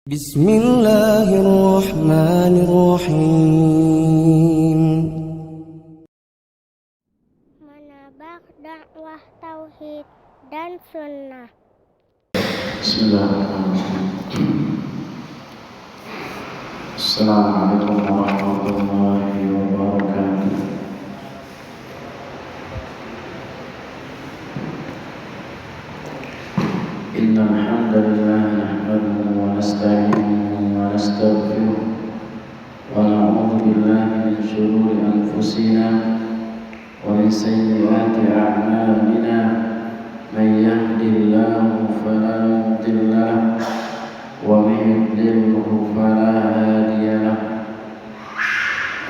Bismillahirrahmanirrahim. Menabak dakwah tauhid dan sunnah. Bismillahirrahmanirrahim. Assalamualaikum warahmatullahi wabarakatuh. Innal hamdalillah nahmaduhu wa nasta'inuhu wa nastaghfiruh wa na'udzu billahi min shururi anfusina wa min sayyiati a'malina. Man yahdihillahu fala mudilla lahu wa man yudlilhu fala hadiya lahu.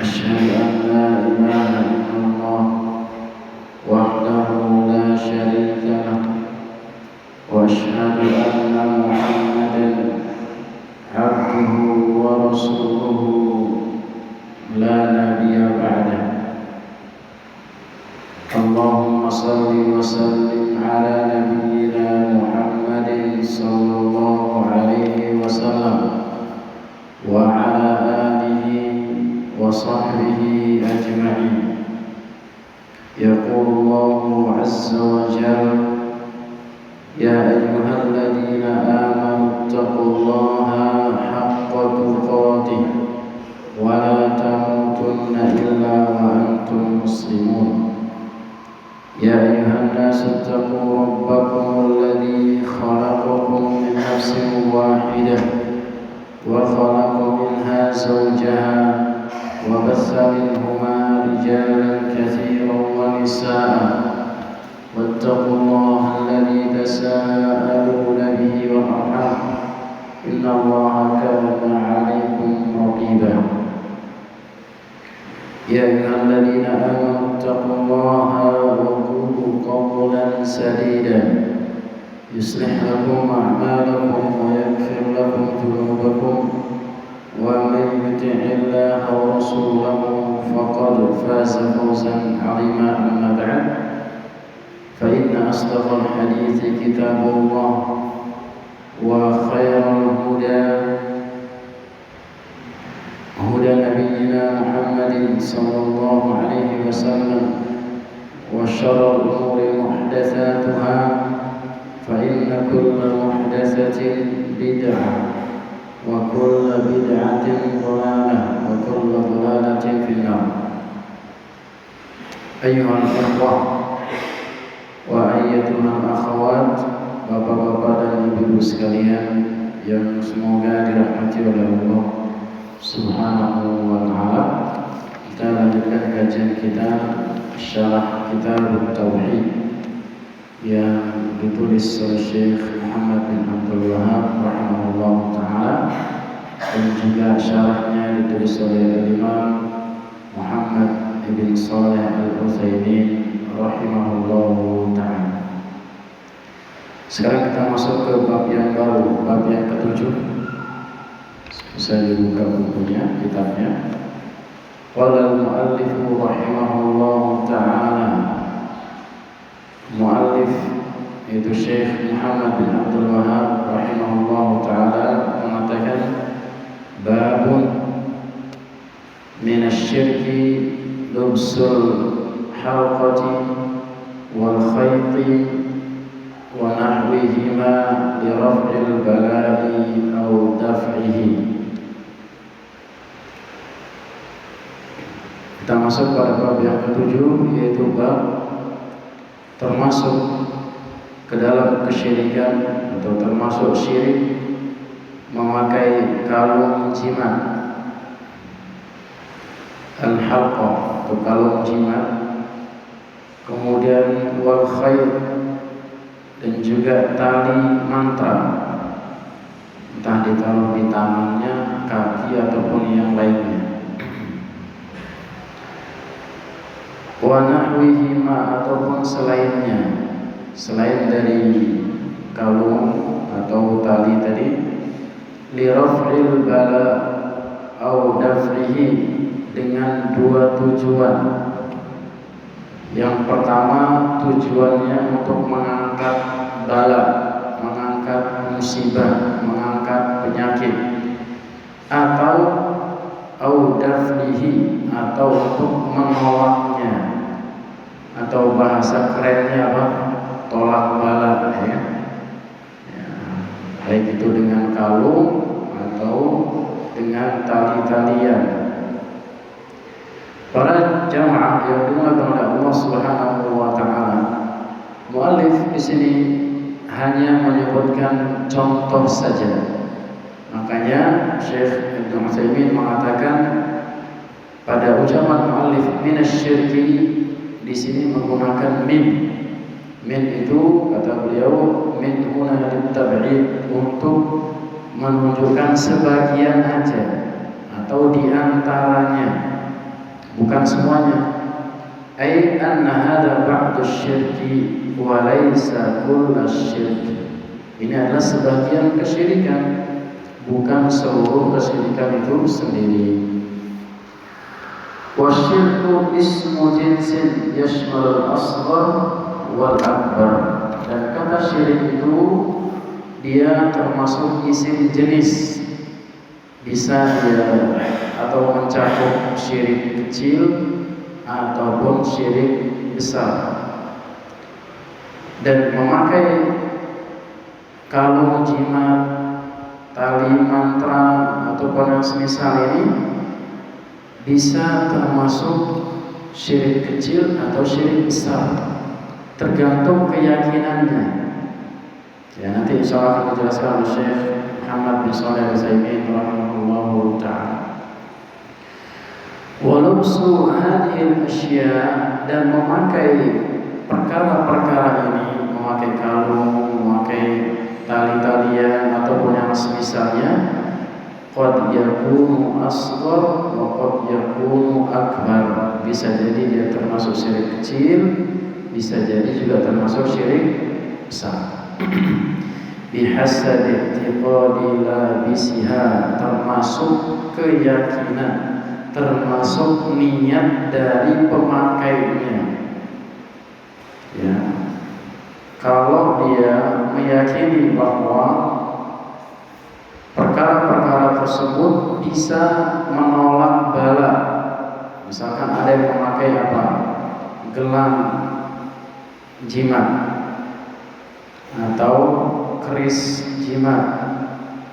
Asyhadu an la ilaha illallah wahdahu la syarika lahu wa asyhadu anna Muhammadan abduhu wa rasuluhu la nabiyya ba'dahu. Allahumma salli wa sallim ala nabiyyina Muhammadin sallallahu alaihi wasallam wa ala alihi wa sahbihi ajma'in. Yaqulu Allahu azza wa jalla: ya ayyuhalladzina amanu taqullaha haqqa tuqatih wa la tamutunna illa wa antum muslimun. يا أيها الناس اتقوا ربكم الذي خلقكم من نفس واحدة وخلق منها زوجها وبث منهما رجالا كثيرا ونساء واتقوا الله الذي تساءلون به والأرحام إن الله كان عليكم رقيبا. يا أيها الذين آمنوا اتقوا الله وقولوا قولا سديدا يصلح لكم أعمالكم ويغفر لكم ذنوبكم ومن يطع الله ورسوله فقد فاز فوزا عظيما. أما بعد فإن أصدق الحديث كتاب الله وخير الهدى هدى نبينا محمد صلى الله عليه وسلم وشر الأمور محدثاتها فإن كل محدثة بدعة وكل بدعة ضلالة وكل ضلالة في النار. أيها الأخوة وأيتها الأخوات, bapak-bapak dan ibu-ibu sekalian yang semoga dirahmati oleh Allah Subhanahu wa ta'ala, kita lanjutkan kajian kita syarah kitab Tauhid yang ditulis oleh Syekh Muhammad bin Abdul Wahab rahimahullah ta'ala, dan juga syarahnya ditulis oleh Imam Muhammad bin Shalih Al-Utsaimin rahimahullah ta'ala. Sekarang kita masuk ke bab yang baru, bab yang ke-7. Bisa dibuka bukunya, kitabnya. Qala al-muallif rahimahullah ta'ala. Muallif yaitu Syekh Muhammad bin Abdul Wahab rahimahullah ta'ala mengatakan, babun minasyirki lubsul halqati wal khayti wa nahwihima li raf'il bala'i aw daf'ihi. Kita masuk pada bab yang ke-7, yaitu bab termasuk ke dalam kesyirikan atau termasuk syirik memakai kalung jimat, al-halqa atau kalung jimat, kemudian wal khayt dan juga tali mantra, entah ditaruh di tangannya, kaki ataupun yang lainnya. Wa nahwihima ataupun selainnya, selain dari kalung atau tali tadi, li raf'il bala au daf'ihi, dengan dua tujuan. Yang pertama tujuannya untuk mengangkat bala, mengangkat musibah, mengangkat penyakit, atau audaflihi, atau untuk menolaknya, atau bahasa kerennya apa? Tolak bala, ya. Baik itu dengan kalung atau dengan tali-talian. Para jamaah yang dimuliakan oleh Allah Subhanahu wa taala, muallif di sini hanya menyebutkan contoh saja. Makanya Syekh Ibnu Utsaimin mengatakan pada ucapan muallif minasyirki di sini menggunakan min. Min itu kata beliau min huna litab'id, untuk menunjukkan sebagian aja atau diantaranya, bukan semuanya. Ai anna hada ba'du syirki wa laisa kullu syirki. Ini adalah sebagian kesyirikan, bukan seluruh kesyirikan itu sendiri. Wa syirku ismu jinsin yashmalul asghar wal akbar. Dan kata syirik itu dia termasuk isim jenis, bisa dia atau mencakup syirik kecil ataupun syirik besar. Dan memakai kalung jimat, tali mantra ataupun yang semisal ini bisa termasuk syirik kecil atau syirik besar, tergantung keyakinannya. Ya, nanti insya Allah akan dijelaskan oleh Syekh Muhammad bin Shalih Al-Utsaimin rahimahullahu ta'ala. Walubsu hadhil asya, dan memakai perkara-perkara ini, memakai kalung, memakai tali-talian ataupun yang semisalnya, qad yakunu asghar wa qad yakunu akbar. Bisa jadi dia termasuk syirik kecil, bisa jadi juga termasuk syirik besar. Bihasab i'tiqadi labisiha, termasuk keyakinan, termasuk niat dari pemakainya. Ya, kalau dia meyakini bahwa perkara-perkara tersebut bisa menolak bala, misalkan ada yang memakai apa? Gelang jimat atau keris jimat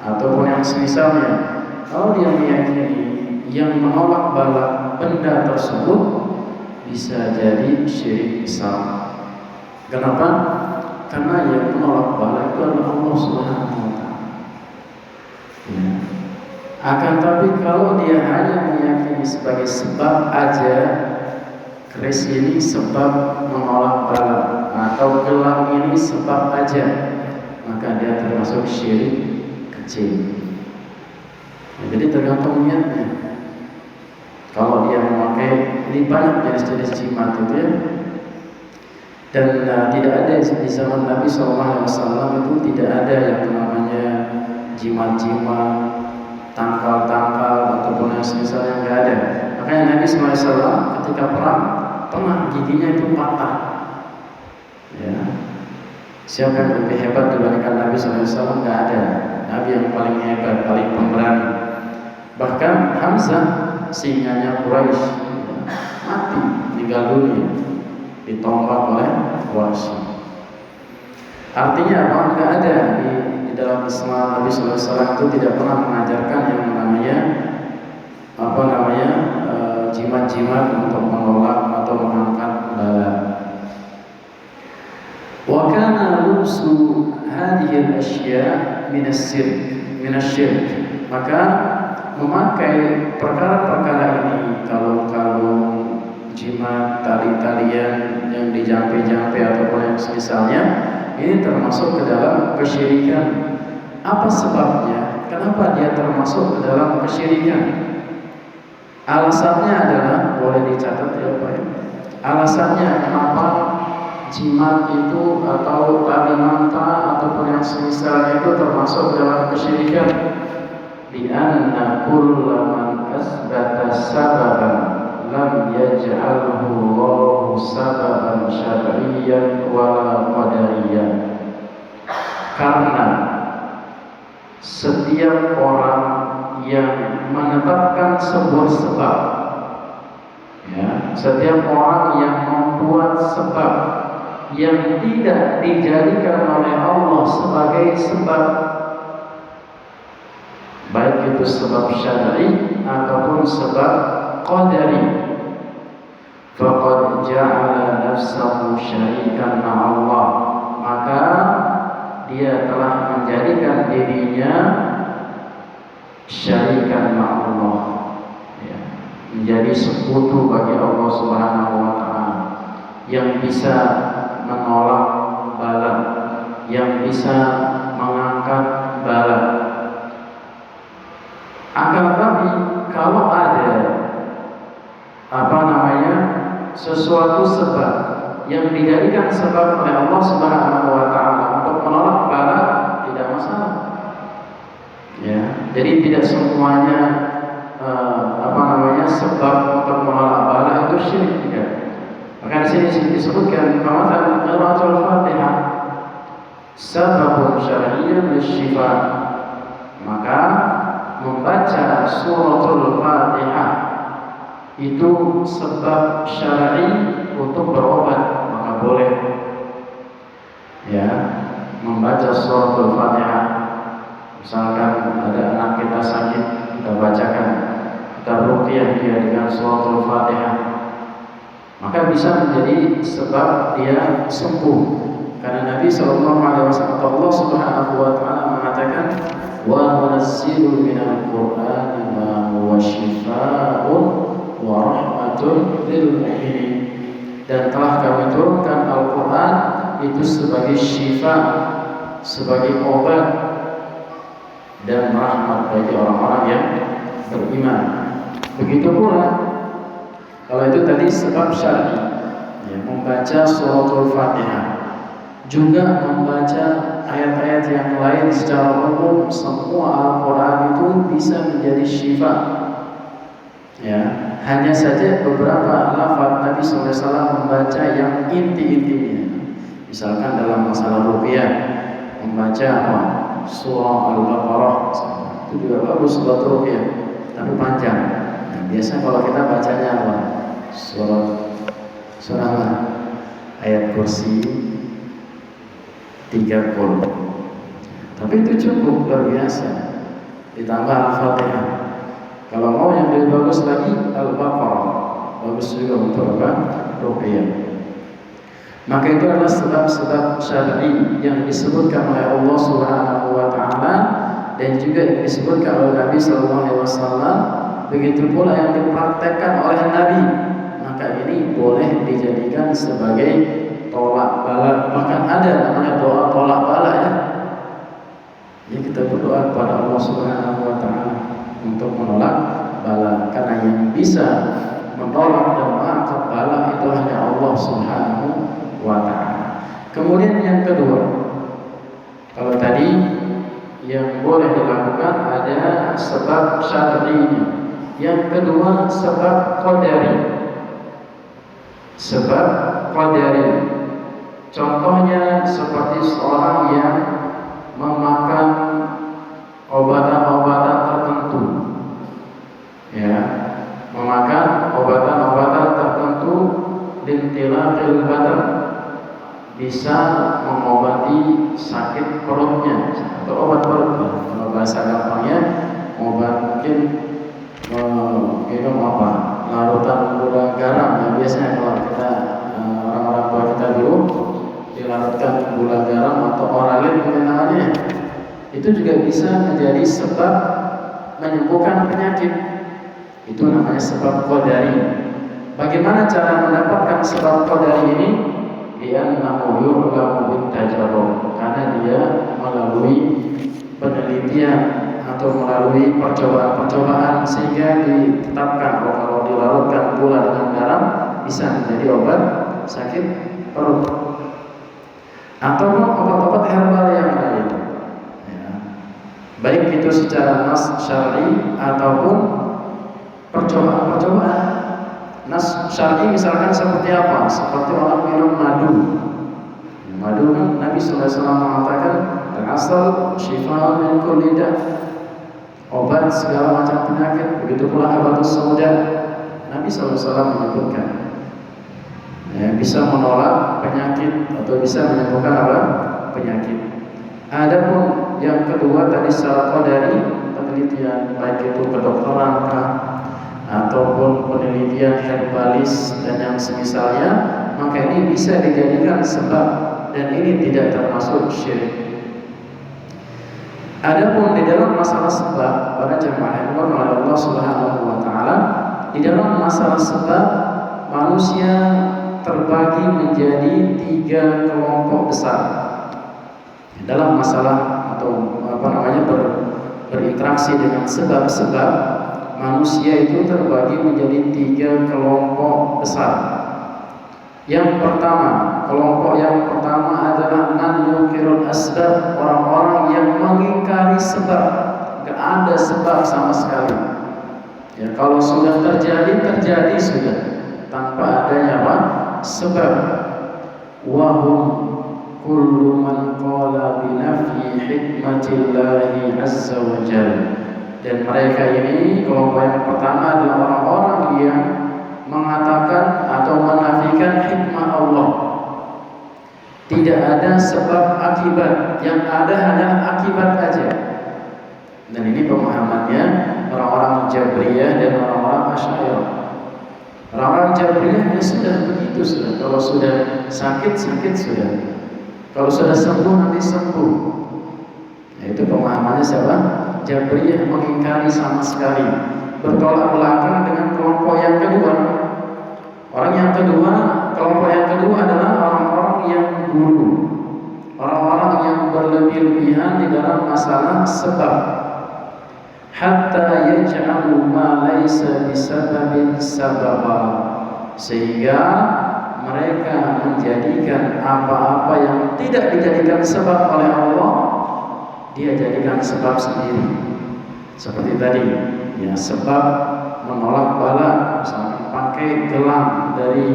ataupun yang semisalnya. Kalau dia meyakini yang menolak bala benda tersebut, bisa jadi syirik besar. Kenapa? Karena yang menolak bala itu adalah Allah Subhanahu wa taala. Ya. Akan tapi kalau dia hanya meyakini sebagai sebab aja, keris ini sebab menolak bala atau gelang ini sebab aja, maka dia termasuk syirik kecil. Ya, jadi tergantung niatnya. Kalau dia memakai, ini banyak jenis-jenis jimat itu ya. Dan tidak ada di zaman Nabi SAW itu tidak ada yang namanya jimat-jimat, tangkal-tangkal ataupun yang semisalnya, nggak ada. Makanya Nabi SAW ketika perang pernah giginya itu patah. Ya. Siapa yang lebih hebat dibandingkan Nabi SAW? Nggak ada. Nabi yang paling hebat, paling pemberani. Bahkan Hamzah, singanya Quraisy, mati, meninggal dunia, ditombak oleh Quraisy. Artinya apa? Nggak ada di dalam Islam. Nabi SAW itu tidak pernah mengajarkan yang namanya jimat-jimat untuk menolak atau mengangkat bala. Wa kana lubsu hadhihi al-ashya min asyirk. Maka memakai perkara-perkara ini, kalung-kalung, jimat, tali-talian yang dijampe-jampe ataupun yang semisalnya, ini termasuk ke dalam kesyirikan. Apa sebabnya? Kenapa dia termasuk ke dalam kesyirikan? Alasannya adalah, boleh dicatat ya Pak ya. Alasannya kenapa jimat itu atau tali mantra ataupun yang semisalnya itu termasuk dalam kesyirikan? Di anna kulla man asbata sababan lam yaj'alhu Allahu sababan syar'iyyan wala qadariyyan. Karena setiap setiap orang yang menetapkan sebuah sebab, ya, setiap orang yang membuat sebab yang tidak dijadikan oleh Allah sebagai sebab, baik itu sebab syar'i ataupun sebab qadari, faqad ja'ala nafsahu syarikan ma'allah, maka dia telah menjadikan dirinya syarikan ma'allah, ya, menjadi sekutu bagi Allah Subhanahu wa taala, yang bisa menolak bala, yang bisa mengangkat bala. Akan tetapi kalau ada sesuatu sebab yang dijadikan sebab oleh Allah Subhanahu wa taala untuk menolak bala, tidak masalah. Ya, jadi tidak semuanya sebab untuk menolak bala itu syirik, tidak. Maka di sini disebutkan kamathal qiraatul Fatihah sababun syar'iyyun lisyifa, maka membaca suratul Fatihah itu sebab syar'i untuk berobat, maka boleh, ya, membaca suratul Fatihah. Misalkan ada anak kita sakit, kita bacakan, kita ruqyah dia dengan suratul Fatihah, maka bisa menjadi sebab dia sembuh. Karena Nabi SAW atau Allah Subhanahu wa taala mengatakan, wa nunazzilu minal Qur'ani ma huwa shifaa'un wa rahmatun lil mu'minin, dan telah kami turunkan Al-Qur'an itu sebagai syifa, sebagai obat dan rahmat bagi orang-orang yang beriman. Begitu pula kalau itu tadi sebab syar'i, ya, membaca suratul Fatihah, juga membaca ayat-ayat yang lain secara umum. Semua Al-Quran itu bisa menjadi syifa, ya, hanya saja beberapa lafaz Nabi SAW membaca yang inti-intinya. Misalkan dalam masalah ruqyah membaca surah Al-Baqarah, itu juga bagus buat ruqyah, tapi panjang. Nah, biasa kalau kita bacanya surah ayat kursi 3 qul, tapi itu cukup, luar biasa. Ditambah Al-Fatihah. Kalau mau yang lebih bagus lagi, Al-Baqarah, bagus juga untuk ruqyah. Maka itu adalah sebab-sebab syar'i yang disebutkan oleh Allah Subhanahu wa taala dan juga yang disebutkan oleh Nabi sallallahu alaihi wasallam, begitu pula yang dipraktekkan oleh Nabi. Maka ini boleh dijadikan sebagai tolak bala. Bahkan ada namanya doa tolak bala, ya. Ya, kita berdoa kepada Allah Subhanahu wa taala untuk menolak bala, karena yang bisa menolak dan mengangkat bala itu hanya Allah Subhanahu wa taala. Kemudian yang kedua, kalau tadi yang boleh dilakukan ada sebab syar'i, yang kedua sebab qadari. Sebab qadari, contohnya seperti seorang yang memakan obatan-obatan tertentu, ya, memakan obatan-obatan tertentu, lintilaqil badan, bisa mengobati sakit perutnya atau obat perut. Kalau bahasa gampangnya, obat mungkin minum larutan gula garam, yang biasanya kalau kita orang-orang tua kita dulu dilarutkan gula garam atau oralin mungkin namanya, itu juga bisa menjadi sebab menyembuhkan penyakit. Itu namanya sebab qadari. Bagaimana cara mendapatkan sebab qadari ini? Li'annahu yurgamu bit-tajarrub, karena dia melalui penelitian atau melalui percobaan-percobaan sehingga ditetapkan kalau dilarutkan gula dengan garam bisa menjadi obat sakit perut, ataupun obat-obat herbal yang lain, ya, baik itu secara nas syar'i ataupun percobaan-percobaan. Nas syar'i misalkan seperti apa? Seperti orang minum madu. Madu kan Nabi SAW mengatakan al-asal shifa'un min kulli da'. obat segala macam penyakit. Begitu pula habatus sauda, Nabi SAW menyebutkan bisa menolak penyakit atau bisa menyembuhkan apa? Penyakit. Adapun yang kedua tadi secara qadari, penelitian baik itu kedokteran ataupun penelitian herbalis dan yang semisalnya, maka ini bisa dijadikan sebab dan ini tidak termasuk syirik. Adapun di dalam masalah sebab, pada jemaah yang dimuliakan oleh Allah Subhanahu wa taala, di dalam masalah sebab manusia terbagi menjadi 3 kelompok besar. Dalam masalah atau berinteraksi dengan sebab-sebab, manusia itu terbagi menjadi 3 kelompok besar. Yang pertama, kelompok yang pertama adalah man-yukirul asbab, orang-orang yang mengingkari sebab. Gak ada sebab sama sekali. Ya, kalau sudah terjadi sudah, tanpa adanya apa? Sebab. Wahum kullu man qala binafyi hikmatillahi azza wa jalla. Dan mereka ini, kelompok yang pertama adalah orang-orang yang mengatakan atau menafikan hikmah Allah. Tidak ada sebab akibat, yang ada hanyalah akibat aja. Dan ini pemahamannya orang-orang Jabriyah dan orang-orang Asy'ariyah. Orang-orang Jabriyah ya sudah begitu sudah. Kalau sudah sakit sudah. Kalau sudah sembuh nanti sembuh. Nah, itu pemahamannya siapa? Jabriyah, mengingkari sama sekali. Bertolak belakang dengan kelompok yang kedua. Kelompok yang kedua adalah orang-orang yang gulu, orang-orang yang berlebih-lebihan di dalam masalah sebab. Hatta yaj'alu ma laysa bisababin sababa, sehingga mereka menjadikan apa-apa yang tidak dijadikan sebab oleh Allah, dia jadikan sebab sendiri. Seperti tadi, ya, sebab menolak bala, misalnya pakai gelang dari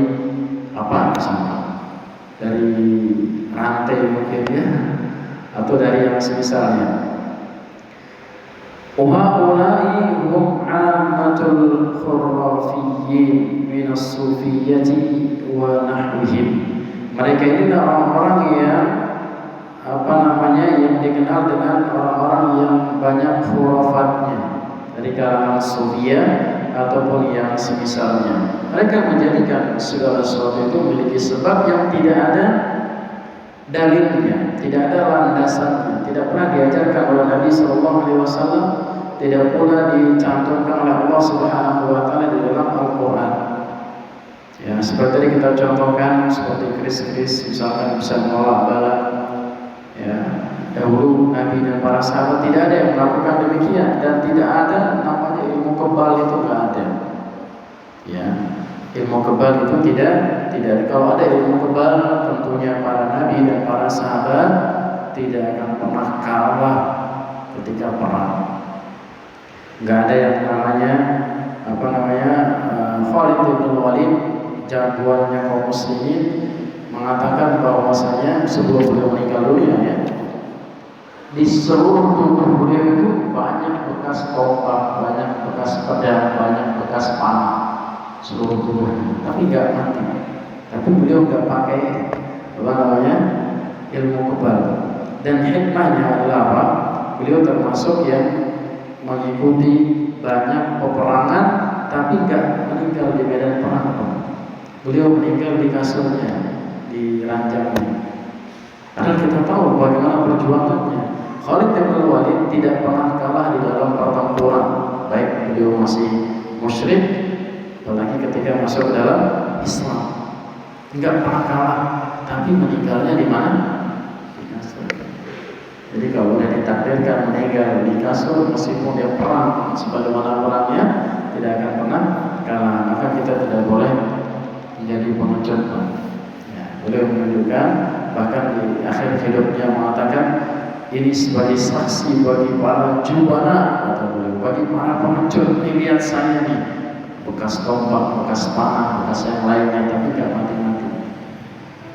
apa, misalnya dari rantai mungkin ya, atau dari yang semisalnya. Uhaulai hum ammatul khurafiyyin minas sufiyyati wa nahwihim. Mereka inilah orang-orang yang yang dikenal dengan orang-orang yang banyak khurafatnya dari kalangan sufiyah ataupun yang semisalnya. Mereka menjadikan segala sesuatu itu memiliki sebab yang tidak ada dalilnya, tidak ada landasannya, tidak pernah diajarkan oleh Nabi SAW, tidak pula dicantumkan oleh Allah Subhanahu wa taala di dalam Al-Qur'an. Ya, seperti tadi kita contohkan, seperti keris-keris misalkan bisa menolak bala. Ya, dahulu Nabi dan para sahabat tidak ada yang melakukan demikian, dan tidak ada namanya ilmu kebal, itu tidak ada. Ya, ilmu kebal itu tidak ada. Kalau ada ilmu kebal, tentunya para Nabi dan para sahabat tidak akan pernah kalah ketika perang. Nggak ada yang namanya Khalid bin Walid, jagoannya kaum muslimin, mengatakan bahwasanya sebelum beliau meninggal dunia, ya, di seluruh tubuh beliau itu banyak bekas tombak, banyak bekas pedang, banyak bekas panah, seluruh tubuhnya, tapi nggak mati. Tapi beliau nggak pakai ilmu kebal. Dan hikmahnya adalah apa? Beliau termasuk yang mengikuti banyak peperangan, tapi nggak meninggal di medan perang. Beliau meninggal di kasurnya, di ranjangnya. Karena kita tahu bagaimana perjuangannya. Khalid bin Walid tidak pernah kalah di dalam pertempuran, baik beliau masih musyrik, apalagi ketika masuk ke dalam Islam. Enggak pernah kalah, tapi meninggalnya di mana? Di kasur. Jadi kalau sudah ditakdirkan meninggal di kasur, meskipun dia perang sebagaimana perangnya, tidak akan pernah kalah. Maka kita tidak boleh menjadi pengecut. Ya, beliau menunjukkan, bahkan di akhir hidupnya mengatakan, ini sebagai saksi bagi para jubana, kata beliau, bagi para pengecut. Ini lihat saya nih, bekas tombak, bekas panah, bekas yang lainnya, tapi tidak mati-mati.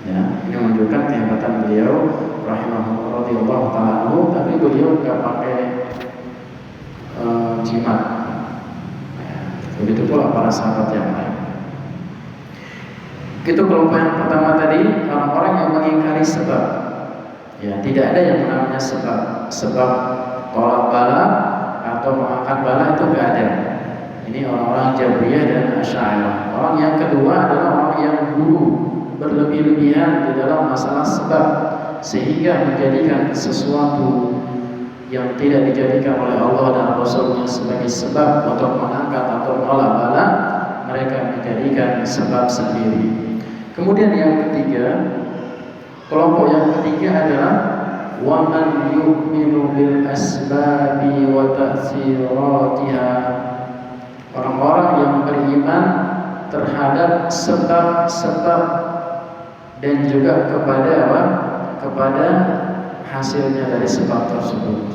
Ya, ini menunjukkan kehebatan beliau, rahimahullah radhiyallahu ta'ala anhu. Tapi beliau tidak pakai jimat. Ya, begitu pula para sahabat yang lain. Itu kelompok yang pertama tadi, orang-orang yang mengingkari sebab. Ya, tidak ada yang namanya sebab tolak bala atau mengangkat bala, itu tidak ada. Ini orang-orang Jabriyah dan Asy'ariyah. Orang yang kedua adalah orang yang guru, berlebih-lebihan di dalam masalah sebab, sehingga menjadikan sesuatu yang tidak dijadikan oleh Allah dan Rasulnya sebagai sebab untuk mengangkat atau menolak bala, mereka menjadikan sebab sendiri. Kemudian yang ketiga, kelompok yang ketiga adalah waman yu'minu bil asbabi wa ta'siratiha. Orang-orang yang beriman terhadap sebab-sebab dan juga kepada apa? Kepada hasilnya dari sebab tersebut.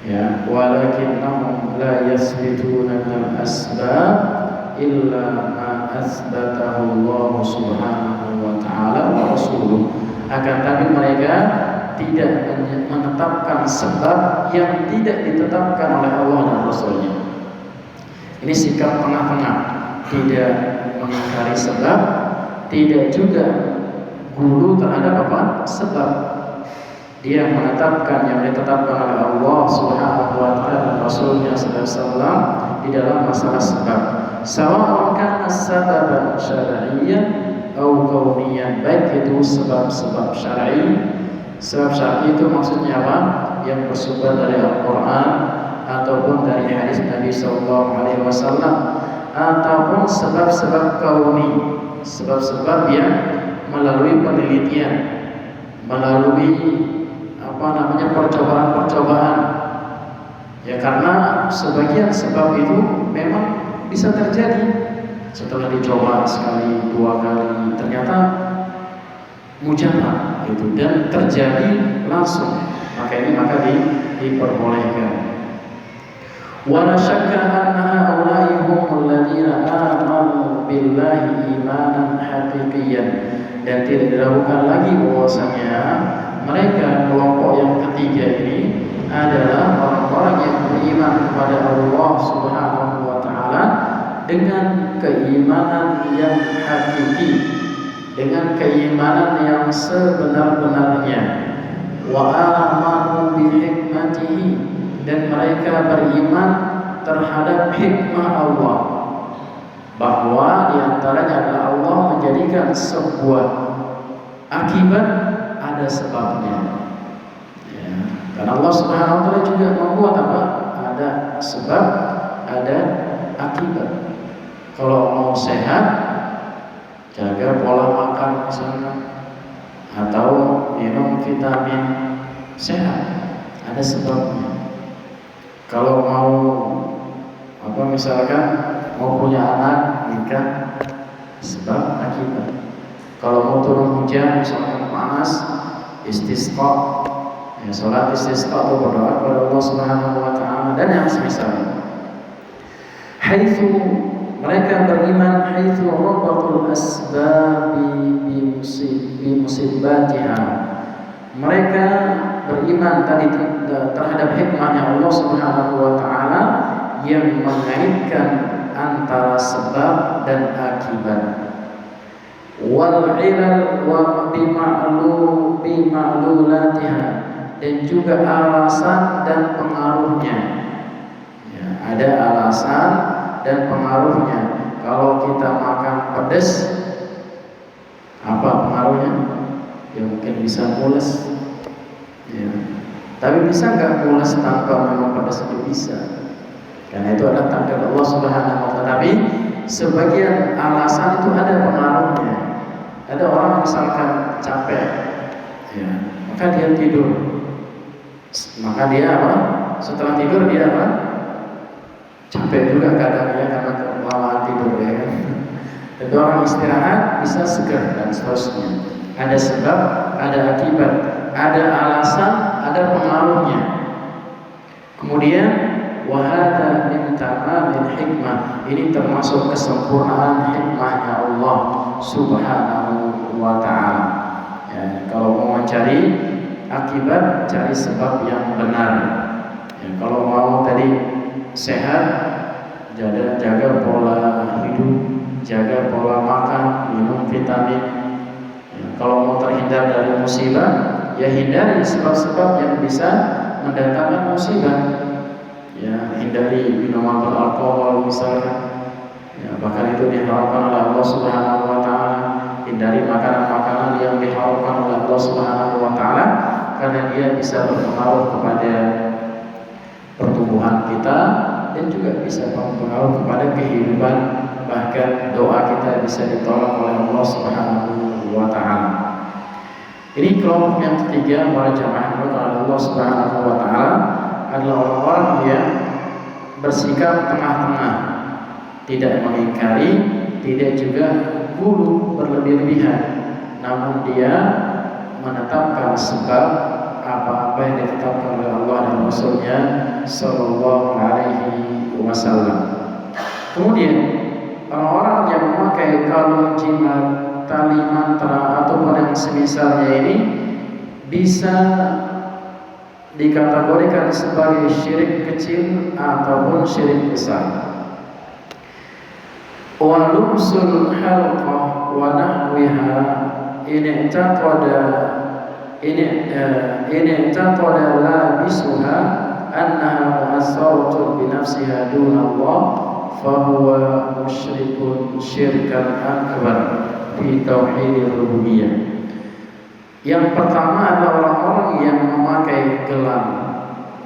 Ya, walakinnahum la yasbituna bil asbab illa ma asbatahu Allah subhanahu wa ta'ala wa rasuluh. Akan tapi mereka tidak menetapkan sebab yang tidak ditetapkan oleh Allah dan Rasulnya. Ini sikap tengah-tengah, tidak mengingkari sebab, tidak juga gulu terhadap apa? Sebab. Dia menetapkan yang ditetapkan oleh Allah Subhanahu wa taala dan Rasulnya sallallahu alaihi wasallam di dalam masalah sebab. Sawa'un kana sababan syar'iyyan atau kauniyyan, baik itu sebab-sebab syar'i. Sebab syar'i itu maksudnya apa? Yang bersumber dari Al-Qur'an ataupun dari hadis Nabi sallallahu alaihi wasallam, ataupun sebab-sebab kauni, sebab-sebab yang melalui penelitian, melalui percobaan-percobaan. Ya, karena sebagian sebab itu memang bisa terjadi setelah dicoba sekali, dua kali, ternyata mujarab itu dan terjadi langsung. Maka diperbolehkan. Wala syakka anna haula'i humul ladzina amanu billahi imanan haqiqiyyan, dan tidak diragukan lagi bahwasanya mereka kelompok yang ketiga ini adalah orang-orang yang beriman kepada Allah Subhanahu wa taala dengan keimanan yang hakiki, dengan keimanan yang sebenar-benarnya. Wa amanu bi hikmatihi, dan mereka beriman terhadap hikmah Allah, bahwa diantaranya adalah Allah menjadikan sebuah akibat ada sebabnya. Ya. Karena Allah Subhanahu wa taala juga membuat apa? Ada sebab, ada akibat. Kalau mau sehat, jaga pola makan misalnya, atau minum vitamin sehat, ada sebabnya. Kalau mau misalkan mau punya anak, nikah, sebab akibat. Kalau mau turun hujan, misalkan panas, istisqa, ya, sholat istisqa atau berdoa kepada Allah Subhanahu wa taala dan yang semisalnya. Haitsu, mereka beriman haitsu rabatul asbabi bi musibatiha. Mereka beriman tadi terhadap hikmahnya Allah Subhanahu wa taala yang mengaitkan antara sebab dan akibat. Wal ilal wa bima'lulatiha, dan juga alasan dan pengaruhnya. Ya, ada alasan dan pengaruhnya. Kalau kita makan pedas, apa pengaruhnya? Ya mungkin bisa mules. Ya. Tapi bisa nggak mules tanpa memang pedas? Itu bisa. Karena itu adalah takdir Allah Subhanahu wa taala. Tapi sebagian alasan itu ada pengaruhnya. Ada orang misalkan capek, ya, maka dia tidur. Maka dia apa? Setelah tidur dia apa? Capek juga kadang-kadang karena kelelahan tidur, ya kan. Jadi orang istirahat bisa segar dan seterusnya. Ada sebab, ada akibat, ada alasan, ada pengaruhnya. Kemudian wahada min tamamil hikmah, ini termasuk kesempurnaan hikmahnya Allah Subhanahu wa ta'ala. Ya, kalau mau mencari akibat, cari sebab yang benar. Ya, kalau mau tadi sehat, jaga pola hidup, jaga pola makan, minum vitamin. Ya, kalau mau terhindar dari musibah, ya hindari sebab-sebab yang bisa mendatangkan musibah. Ya, hindari minuman beralkohol misalkan. Ya, bahkan itu diharamkan oleh Allah Subhanahu wa taala. Hindari makanan-makanan yang diharamkan oleh Allah Subhanahu wa taala karena dia bisa berpengaruh kepada pertumbuhan kita dan juga bisa berpengaruh kepada kehidupan, bahkan doa kita bisa ditolak oleh Allah Subhanahu wa taala. Ini kelompok yang ketiga para jamaah oleh Allah Subhanahu wa taala adalah orang-orang yang bersikap tengah-tengah, tidak mengingkari, tidak juga gulu berlebih-lebihan, namun dia menetapkan sebab apa-apa yang ditetapkan oleh Allah dan Rasulnya Sallallahu Alaihi Wasallam. Kemudian orang-orang yang memakai kalung, jimat, tali mantra ataupun yang semisalnya ini bisa dikategorikan sebagai syirik kecil ataupun syirik besar. Wa lumsul halqah wa nahwiha in i'taqada labisuha annaha mu'assaratun bi nafsiha duna Allah fa huwa musyrikun syirkan akbar fi tauhidir rububiyah. Yang pertama adalah orang-orang yang memakai gelang,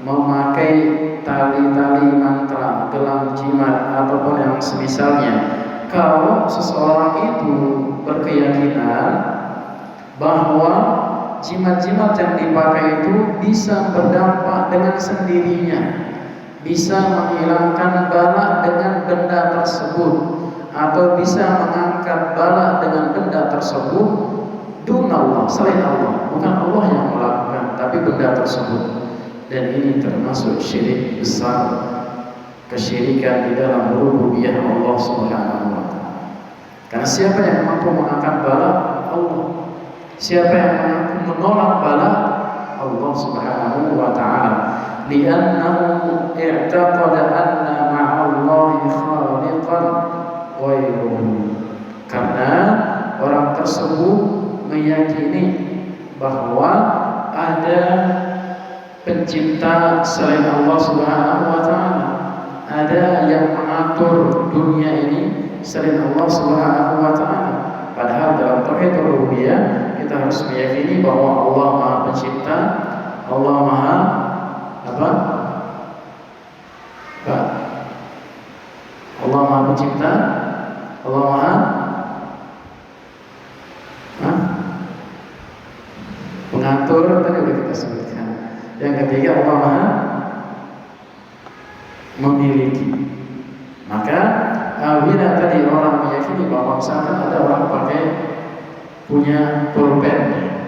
memakai tali-tali mantra, gelang jimat ataupun yang semisalnya. Kalau seseorang itu berkeyakinan bahwa jimat-jimat yang dipakai itu bisa berdampak dengan sendirinya, bisa menghilangkan bala dengan benda tersebut, atau bisa mengangkat bala dengan benda tersebut, dunallah, selain Allah, bukan Allah yang melakukan, tapi benda tersebut. Dan ini termasuk syirik besar, kesyirikan di dalam rububiyah Allah Subhanahu wa taala. Karena siapa yang mampu mengangkat bala? Allah. Siapa yang mampu menolak bala? Allah Subhanahu wa taala. Li'annahu i'taqada anna ma'allahi khaliqan ghairuhu. Karena orang tersebut meyakini bahwa ada pencipta selain Allah Subhanahu wa taala, ada yang mengatur dunia ini selain Allah Subhanahu wa taala. Padahal dalam tauhid rububiyah kita harus meyakini bahwa Allah Maha Pencipta, Allah Maha apa? Allah Maha Pencipta, Allah Maha pengatur, tadi sudah kita sebutkan. Yang ketiga Allah Maha memiliki. Maka bila tadi orang meyakini bahwa misalkan ada orang pakai punya pulpen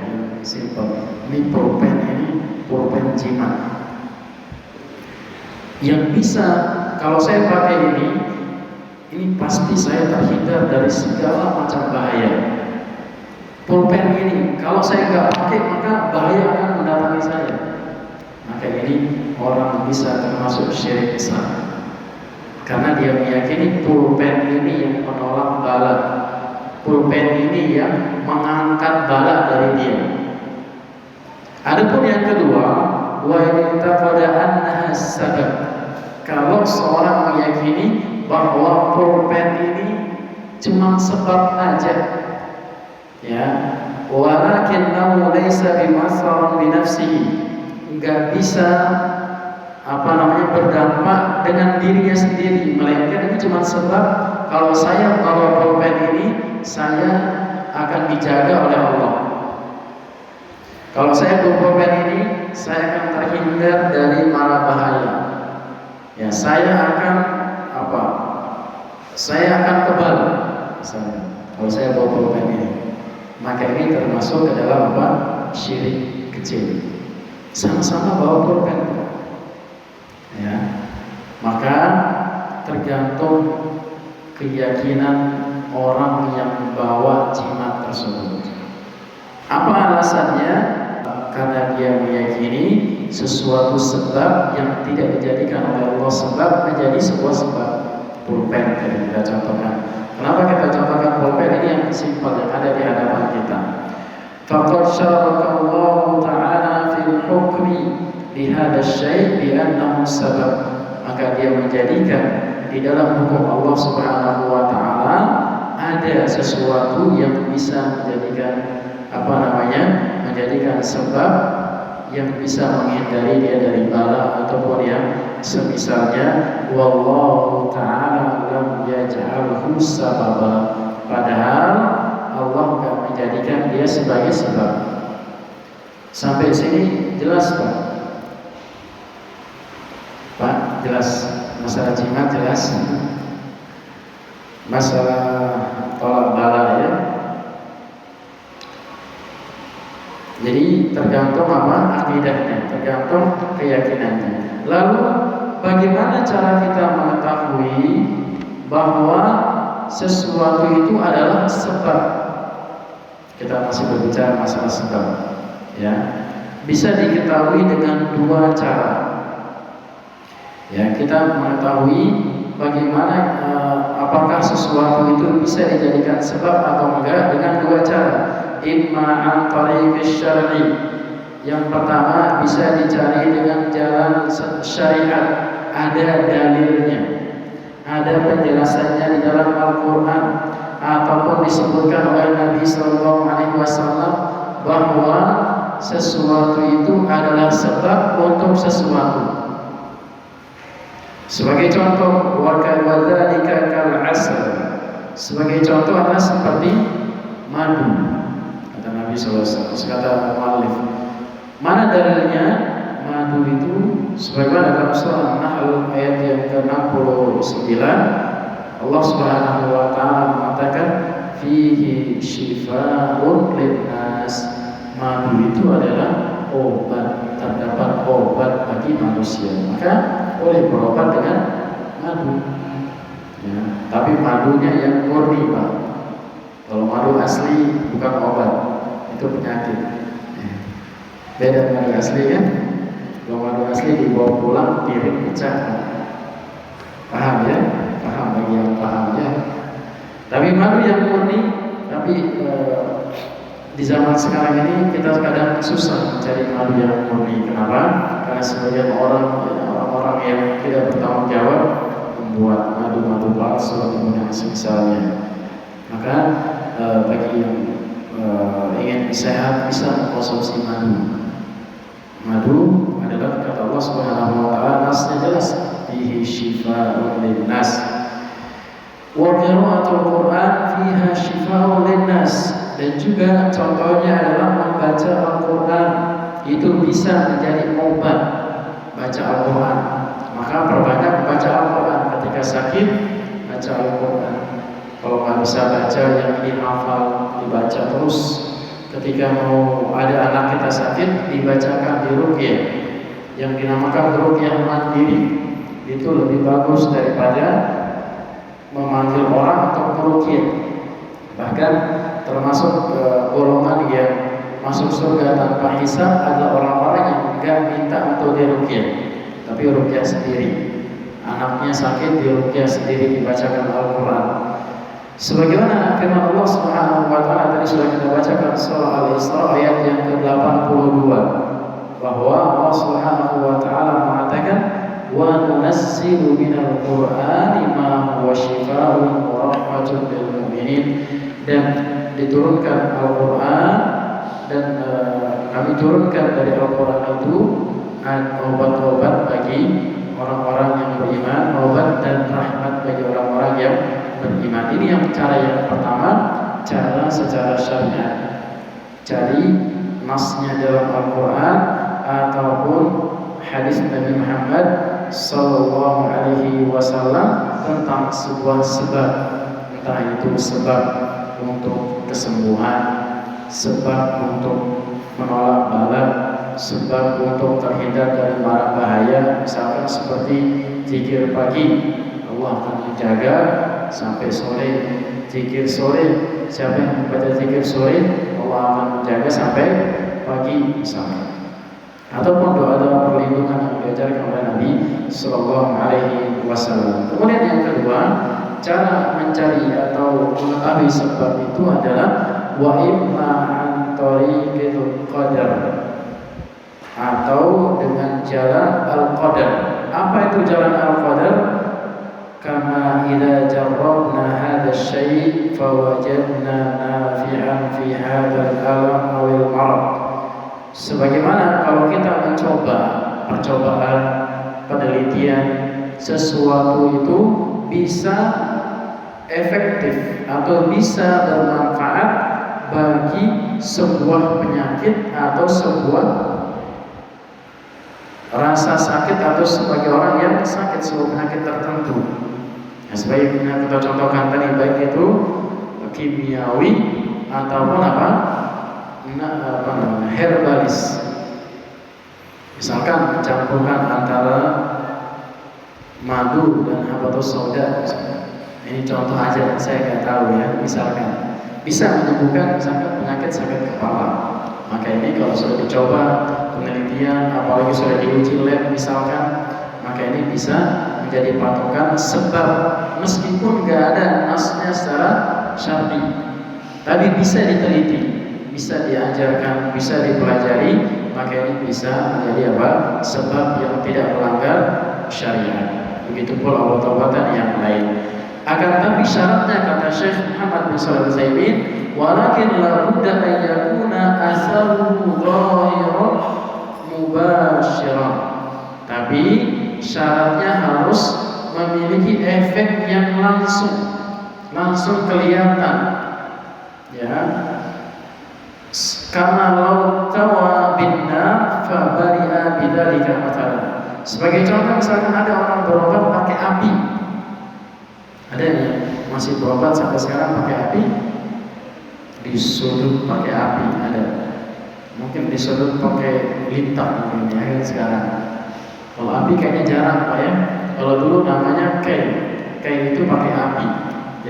yang simple, ini pulpen, ini pulpen jimat yang bisa, kalau saya pakai ini pasti saya terhindar dari segala macam bahaya. Pulpen ini kalau saya nggak pakai maka bahaya akan mendatangi saya. Maka ini orang bisa termasuk syirik besar, karena dia meyakini pulpen ini yang menolak bala, pulpen ini yang mengangkat bala dari dia. Adapun yang kedua, wa i'taqada annaha sabab. Kalau seorang meyakini bahwa pulpen ini cuma sebab aja, ya, walakinnahu laisa bimasran bi nafsihi, enggak bisa berdampak dengan dirinya sendiri, melainkan ini cuma sebab. Kalau saya bawa pulpen ini, saya akan dijaga oleh Allah. Kalau saya bawa pulpen ini, saya akan terhindar dari mara bahaya. Ya, saya akan saya akan kebal. Misalnya, kalau saya bawa pulpen ini, maka ini termasuk ke dalam syirik kecil. Sama-sama bawa pulpen. Ya, maka tergantung keyakinan orang yang membawa jimat tersebut. Apa alasannya? karena dia meyakini sesuatu sebab yang tidak dijadikan oleh Allah sebab menjadi sebuah sebab. Pulpen tadi kita contohkan. Kenapa kita contohkan pulpen ini yang simpel yang ada di hadapan kita? Faqad syarakallahu ta'ala fil hukmi li hadzal syai' bi annahu sabab. Maka dia menjadikan di dalam hukum Allah Subhanahu wa taala ada sesuatu yang bisa menjadikan menjadikan sebab yang bisa menghindari dia dari bala ataupun yang semisalnya. Wallahu ta'ala lam yaj'alhu sababa. Padahal Allah enggak menjadikan dia sebagai sebab. Sampai sini jelas Pak? Pak, jelas masalah jimat jelas. Masalah tolak bala ya. Jadi tergantung akidahnya, tergantung keyakinannya. Lalu bagaimana cara kita mengetahui bahwa sesuatu itu adalah sebab? Kita masih berbicara masalah sebab, ya. Bisa diketahui dengan dua cara. Ya, kita mengetahui bagaimana apakah sesuatu itu bisa dijadikan sebab atau enggak dengan dua cara. Imma an tariqis syar'i. Yang pertama bisa dicari dengan jalan syariat, ada dalilnya, ada penjelasannya di dalam Al-Qur'an ataupun disebutkan oleh Nabi sallallahu alaihi wasallam bahwa sesuatu itu adalah sebab untuk sesuatu. Sebagai contoh, wa kadzalika kal 'asal. Sebagai contoh adalah seperti madu. Kata Nabi sallallahu alaihi wasallam, kata muallif, mana dalilnya? Madu itu sebagaimana dalam surah An-Nahl ayat yang ke-69 Allah Subhanahu wa taala mengatakan fihi shifaa'un linnas. Madu itu adalah obat, terdapat obat bagi manusia. Maka boleh berobat dengan madu. Ya, tapi madunya yang murni, Pak. Kalau madu asli bukan obat, itu penyakit. Beda madu asli kan? Kalau madu asli dibawa pulang piring pecah. Paham ya? Paham bagi yang paham ya. Tapi madu yang murni, tapi di zaman sekarang ini kita kadang susah mencari madu yang murni. Kenapa? Karena sebagian orang-orang yang tidak bertanggung jawab membuat madu-madu palsu atau yang semisalnya. Maka bagi yang ingin sehat bisa mengkonsumsi madu. Madu adalah kata Allah Subhanahu wa taala, nasnya jelas, fihi shifaa'un linnas. Wa qira'atul Qur'an fiha shifaa'un linnas. Dan juga contohnya adalah membaca Al-Qur'an, itu bisa menjadi obat. Baca Al-Qur'an, maka perbanyak baca Al-Qur'an. Ketika sakit, baca Al-Qur'an. Kalau nggak bisa baca yang dihafal, dibaca terus. Ketika mau ada anak kita sakit, dibacakan diruqyah, yang dinamakan ruqyah mandiri. Itu lebih bagus daripada memanggil orang untuk meruqyah. Bahkan termasuk golongan yang masuk surga tanpa hisab adalah orang-orang yang enggak minta untuk diruqyah, tapi ruqyah sendiri. Anaknya sakit, diruqyah sendiri, dibacakan Al-Qur'an. Sebagaimana firman Allah Subhanahu wa taala tadi sudah kita bacakan surah Al-Isra ayat yang ke-82, bahwa Allah Subhanahu wa taala mengatakan wa nunazzilu minal Qur'ani ma huwa shifaa'un wa rahmatun lil mu'minin. Dan diturunkan Al-Qur'an dan kami turunkan dari Al-Qur'an itu obat-obat bagi orang-orang yang beriman, obat dan rahmat bagi orang-orang yang beriman. Ini yang cara yang pertama, cara secara syariat. Cari nasnya dalam Al-Quran ataupun hadis Nabi Muhammad sallallahu alaihi wasallam tentang sebuah sebab, entah itu sebab untuk kesembuhan, sebab untuk menolak bala, sebab untuk terhindar dari mara bahaya. Misalkan seperti zikir pagi, Allah akan menjaga sampai sore. Zikir sore, siapa yang membaca zikir sore, Allah akan menjaga sampai pagi misalnya. ataupun doa-doa perlindungan yang diajarkan oleh Nabi Sallallahu Alaihi Wasallam. Kemudian yang kedua, cara mencari atau mengetahui sebab itu adalah wa imma an tariqil qadar, atau dengan jalan al-qadar. Apa itu jalan al-qadar? Kama idza jarrabna hadha asy-syai' fawajadna nafi'an fi hadzal alam aw al-marad. Sebagaimana kalau kita mencoba percobaan, penelitian, sesuatu itu bisa efektif atau bisa bermanfaat bagi sebuah penyakit atau sebuah rasa sakit, atau sebagai orang yang sakit sebuah penyakit tertentu. Nah, sebaiknya kita contohkan tadi, baik itu kimiawi ataupun herbalis. Misalkan mencampurkan antara madu dan habatus sauda. Ini contoh aja, saya nggak tahu ya. Misalkan bisa menyembuhkan misalkan penyakit sakit kepala. Maka ini kalau sudah dicoba penelitian, apalagi sudah diuji lab misalkan, maka ini bisa menjadi patokan sebab, meskipun nggak ada nasnya secara syar'i, tapi bisa diteliti, bisa diajarkan, bisa dipelajari, maka ini bisa menjadi sebab yang tidak melanggar syariat. Begitu pula obat-obatan yang lain. Akan tetapi syaratnya, kata Syekh Muhammad bin Shalih Al-Utsaimin, walakin la budda an yakuna asaruhu dhahiran mubasyiran. Tapi syaratnya harus memiliki efek yang langsung kelihatan. Ya. Kama law tawa bin nar fa bari'a bidzalika mathalan. Sebagai contoh, misalkan ada orang berobat pakai api. Ada yang masih berobat sampai sekarang pakai api, disudut pakai api, ada. Mungkin disudut pakai lintah mungkin ya kan sekarang. Kalau api kayaknya jarang Pak ya. Kalau dulu namanya kain itu pakai api.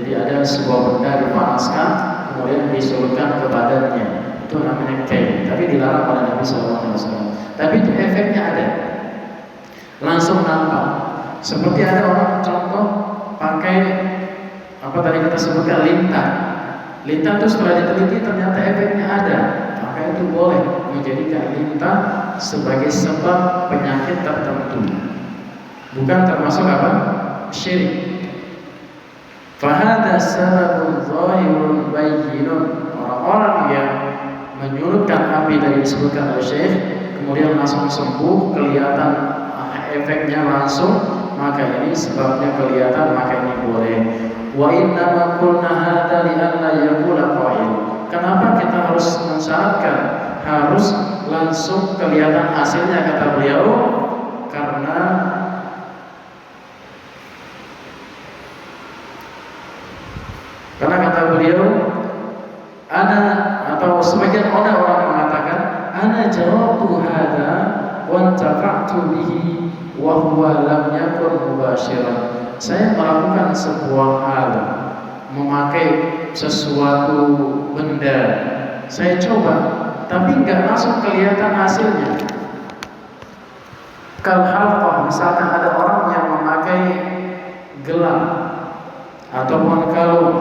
Jadi ada sebuah benda dipanaskan, kemudian disudutkan ke badannya. Itu namanya kain. Tapi dilarang oleh Nabi SAW. Tapi itu efeknya ada. Langsung nampak. Seperti ada orang contoh pakai apa tadi kita sebutkan lintah. Lintah itu setelah diteliti ternyata efeknya ada, maka itu boleh menjadikan lintah sebagai sebab penyakit tertentu. Bukan termasuk syirik. Fahada sababun zahirun bayyinun. Orang-orang yang menyurutkan api dari disebutkan oleh Syekh, kemudian langsung sembuh, kelihatan efeknya langsung, maka ini sebabnya kelihatan, maka ini boleh. Wa inna ma qulna hadza li alla yaqula qail. Kenapa kita harus mensyaratkan harus langsung kelihatan hasilnya, kata beliau? Karena kata beliau, atau sebagian orang mengatakan, ana jawabtu hadza wa intafa'tu bihi wa huwa lam yakun mubasyiran. Saya melakukan sebuah hal, memakai sesuatu benda, saya coba, tapi nggak langsung kelihatan hasilnya. Kalau misalkan ada orang yang memakai gelang ataupun kalung,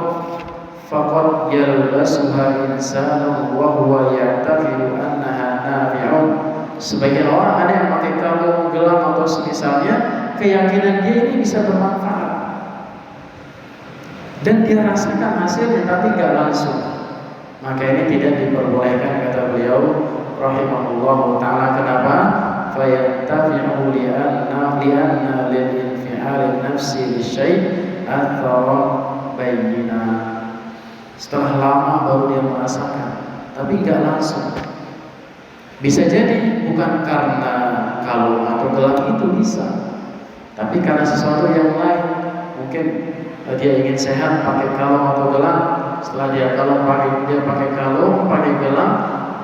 faqad yalbasuha insanun wa huwa ya'taqidu annaha nafi'un. Sebagian orang ada yang memakai kalung, gelang atau semisalnya, keyakinan dia ini bisa bermanfaat dan dia rasakan hasilnya, tapi nggak langsung. Maka ini tidak diperbolehkan, kata beliau rahimahullahu ta'ala. Kenapa? Fayantafi'u li'anna lil-infi'al nafsi lisyai' athara bayyina. Setelah lama baru dia merasakan, tapi nggak langsung. Bisa jadi bukan karena kalung atau gelang itu bisa, tapi karena sesuatu yang lain. Mungkin dia ingin sehat pakai kalung atau gelang. Setelah dia pakai kalung, pakai gelang,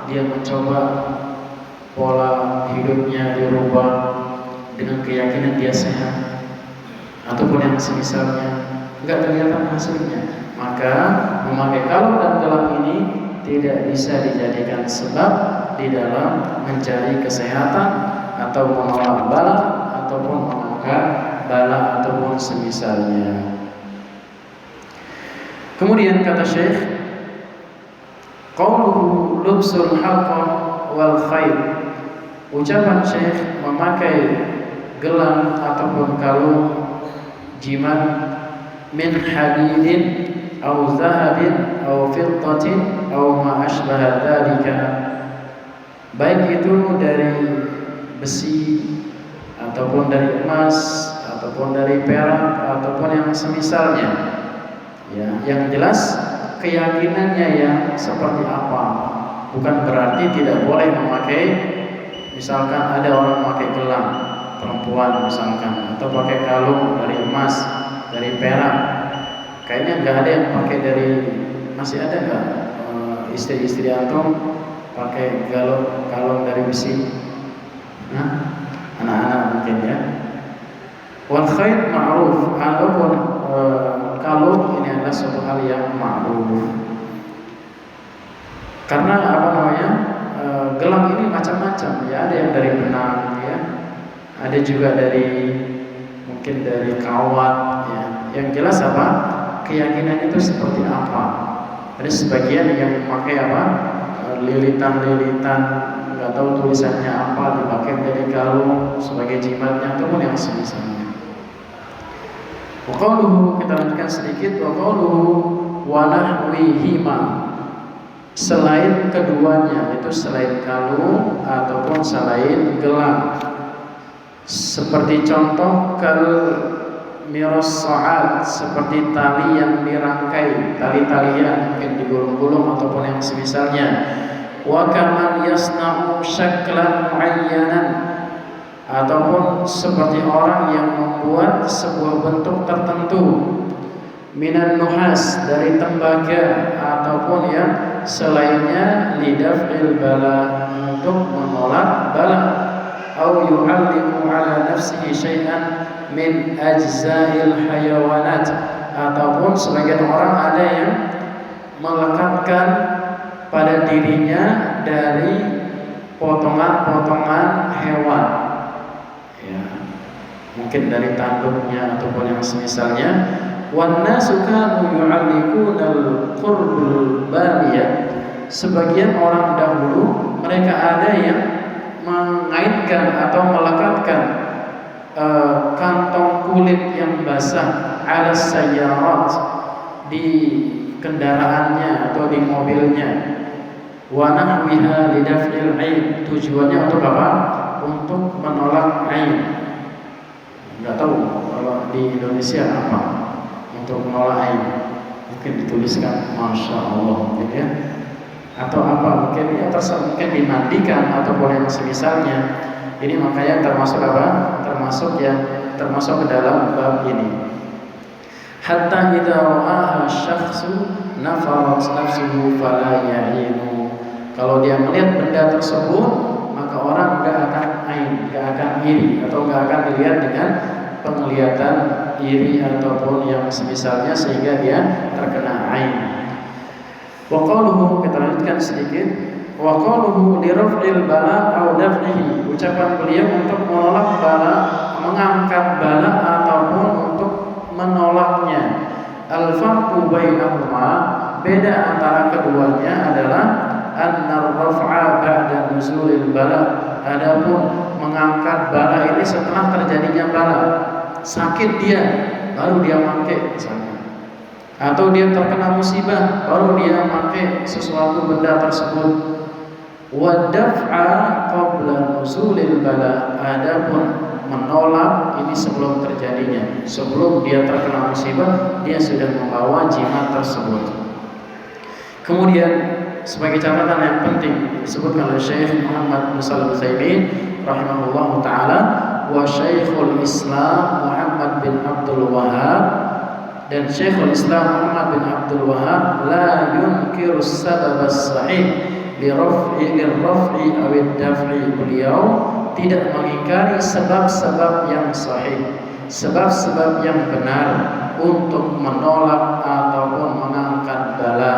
dia mencoba pola hidupnya dirubah dengan keyakinan dia sehat, ataupun yang semisalnya, nggak kelihatan hasilnya. Maka memakai kalung dan gelang ini tidak bisa dijadikan sebab di dalam mencari kesehatan atau menolak bala ataupun mengangkat bala ataupun semisalnya. Kemudian kata Syekh, qauluhu lubsul halqah wal khayr. Ucapan Syekh memakai gelang ataupun kalung jimat min hadidin aw zahabin aw fiddatin aw ma asbaha dzalika, baik itu dari besi ataupun dari emas ataupun dari perak ataupun yang semisalnya. Ya, yang jelas keyakinannya yang seperti apa. Bukan berarti tidak boleh memakai, misalkan ada orang memakai gelang perempuan misalkan, atau pakai kalung dari emas, dari perak. Kayaknya nggak ada yang pakai dari, masih ada nggak istri-istri antum pakai kalung dari besi? Nah, anak-anak mungkin ya. Wal khayt ma'ruf, adapun kalung ini adalah suatu hal yang ma'ruf. Karena apa namanya? Gelang ini macam-macam ya, ada yang dari benang ya. Ada juga dari mungkin dari kawat ya. Yang jelas apa? Keyakinan itu seperti apa? Ada sebagian yang memakai apa? Lilitan-lilitan, nggak tahu tulisannya apa, dipakai menjadi kalung sebagai jimatnya ataupun yang semisalnya. Wa qauluhu, kita lanjutkan sedikit, wa qauluhu wa nahwihima, selain keduanya, itu selain kalung ataupun selain gelang. Seperti contoh kal mirassaat, seperti tali yang dirangkai, tali-talian mungkin digulung-gulung ataupun yang semisalnya. Wa kaman yasna'u syaklan muayyanan, ataupun seperti orang yang membuat sebuah bentuk tertentu, minan nuhas, dari tembaga ataupun yang selainnya, lidaf'il bala, untuk menolak bala, au yu'alliqu ala nafsihi syai'an min ajza'il hayawanat, ataupun sebagian orang ada yang melekatkan pada dirinya dari potongan-potongan hewan ya, mungkin dari tanduknya ataupun yang semisalnya. Wan nasu kanu yu'alliqunal qurbul baliyah, sebagian orang dahulu mereka ada yang mengaitkan atau melekatkan kantong kulit yang basah ala sayyarat, di kendaraannya atau di mobilnya. Wa nahwiha lidaf'il ain, tujuannya untuk apa? Untuk menolak ain. Enggak tahu kalau di Indonesia apa untuk menolak ain. Mungkin dituliskan Masya Allah gitu ya. Atau apa mungkin ya, mungkin dimandikan ataupun yang semisalnya. Ini makanya termasuk apa? Termasuk ke dalam bab ini. Hatta idza ra'aha syakhsu nafarat nafsuhu fala ya'inu. Kalau dia melihat benda tersebut, maka orang enggak akan ain, enggak akan iri, atau enggak akan dilihat dengan penglihatan iri ataupun yang semisalnya sehingga dia terkena ain. Wa qauluhu, kita lanjutkan sedikit. Wa qauluhu li raf'il bala aw daf'ihi, ucapan beliau untuk menolak bala, mengangkat bala ataupun untuk menolaknya. Al-farqu bainahuma, beda antara keduanya adalah annar raf'a ba'da nuzulil bala, adapun mengangkat bala ini setelah terjadinya bala. Sakit dia baru dia pakai misalnya, atau dia terkena musibah baru dia pakai sesuatu benda tersebut. Wa daf'a qabla nuzulil bala, adapun menolak ini sebelum terjadinya, sebelum dia terkena musibah dia sudah membawa jimat tersebut. Kemudian sebagai catatan yang penting disebutkan oleh Syekh Muhammad bin Shalih Al-Utsaimin rahimahullahu taala, wa Syekhul Islam Muhammad bin Abdul Wahhab, dan Syekhul Islam Muhammad bin Abdul Wahhab la yunkiru sabab as-sahih li raf'i aw ad-daf'i, beliau tidak mengingkari sebab-sebab yang sahih, sebab-sebab yang benar untuk menolak ataupun mengangkat bala.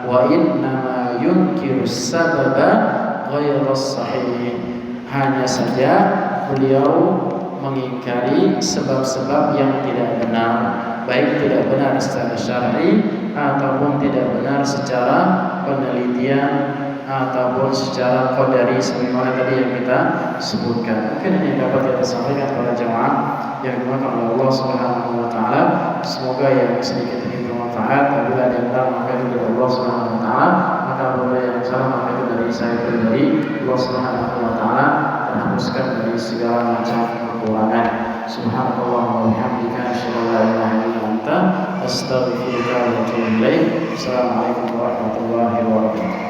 Wa innama yunkiru sababa ghairas sahih. Hanya saja beliau mengingkari sebab-sebab yang tidak benar, baik tidak benar secara syar'i ataupun tidak benar secara penelitian ataupun secara qadari sebagaimana tadi yang kita sebutkan. Mungkin ini dapat kita sampaikan kepada jemaah yang dimuliakan oleh Allah Subhanahu wa taala. Semoga yang sedikit ini bermanfaat. Apabila ada yang benar maka itu dari Allah Subhanahu wa taala, maka apabila yang salah maka itu dari saya pribadi. Allah Subhanahu wa taala terhapuskan dari segala macam kekurangan. Subhanallah wa bihamdika asyhadu an la ilaha illa anta astaghfiruka wa atubu ilaik. Assalamualaikum warahmatullahi wabarakatuh.